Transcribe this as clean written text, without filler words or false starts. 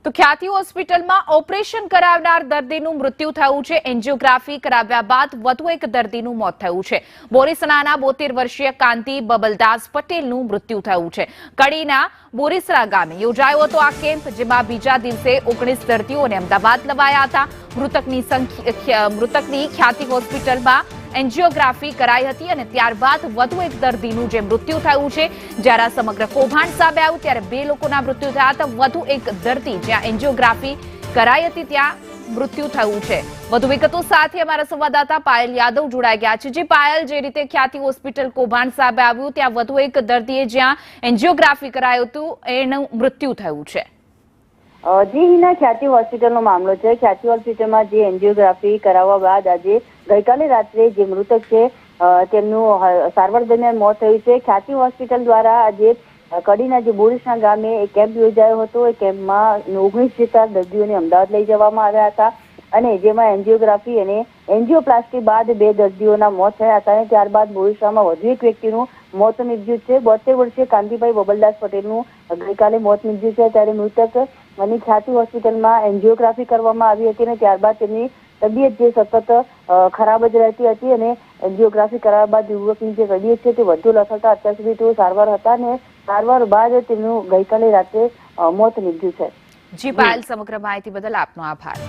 તો ખ્યાતિ હોસ્પિટલમાં ઓપરેશન કરાવનાર દર્દીનું મૃત્યુ થયું છે। એન્જિયોગ્રાફી કરાવ્યા બાદ વધુ એક દર્દીનું મોત થયું છે। બોરીસરાના 72 વર્ષીય કાંતિ બબલદાસ પટેલનું મૃત્યુ થયું છે। કડીના બોરીસરા ગામે યોજાયો હતો આ કેમ્પ, જેમાં બીજા દિવસે 19 દર્દીઓને અમદાવાદ લવાયા હતા। મૃતકની ખ્યાતિ હોસ્પિટલમાં એન્જિયોગ્રાફી કરાઈ હતી અને ત્યારબાદ વધુ એક દર્દીનું જે મૃત્યુ થયું છે। જ્યારે સમગ્ર કૌભાંડ સામે આવ્યું ત્યારે 2 લોકોના મૃત્યુ થયા હતા। વધુ એક દર્દી જ્યાં એન્જિયોગ્રાફી કરાઈ હતી ત્યાં મૃત્યુ થયું છે। વધુ વિગતો સાથે અમારા સંવાદદાતા પાયલ યાદવ જોડાઈ ગયા છે। જે પાયલ, જે રીતે ખ્યાતિ હોસ્પિટલ કૌભાંડ સામે આવ્યું ત્યાં વધુ એક દર્દીએ જ્યાં એન્જિયોગ્રાફી કરાયું હતું એનું મૃત્યુ થયું છે। જી હિના, ખ્યાતિ હોસ્પિટલનો મામલો છે। ખ્યાતિ હોસ્પિટલમાં જે એન્જિયોગ્રાફી કરાવવા બાદ આજે ગઈકાલે રાત્રે જે મૃતક છે તેમનું સારવાર દરમિયાન મોત થયું છે। ખ્યાતિ હોસ્પિટલ દ્વારા આજે કડીના જે બોરીસરા ગામે એક કેમ્પ યોજાયો હતો। એ કેમ્પમાં 19 જેટલા દર્દીઓને અમદાવાદ લઈ જવામાં આવ્યા હતા અને જેમાં એન્જિયોગ્રાફી અને એન્જિયોપ્લાસ્ટી બાદ 2 દર્દીઓના મોત થયા હતા અને ત્યારબાદ બોરીસરામાં વધુ એક વ્યક્તિનું મોત નીપજ્યું છે। 72 વર્ષીય કાંતિભાઈ બબલદાસ પટેલનું ગઈકાલે મોત નીપજ્યું છે। ત્યારે મૃતક અને ખ્યાતિ હોસ્પિટલમાં એન્જિયોગ્રાફી કરવામાં આવી હતી અને ત્યારબાદ તેમની તબિયત જે સતત ખરાબ જ રહેતી હતી અને એન્જિયોગ્રાફી કરાવ્યા બાદ યુવકની જે તબિયત છે તે વધુ લથડતા અત્યાર સુધી તેઓ સારવાર હતા અને સારવાર બાદ તેમનું ગઈકાલે રાત્રે મોત નીપજ્યું છે। જી પાયલ, સમગ્ર માહિતી બદલ આપનો આભાર।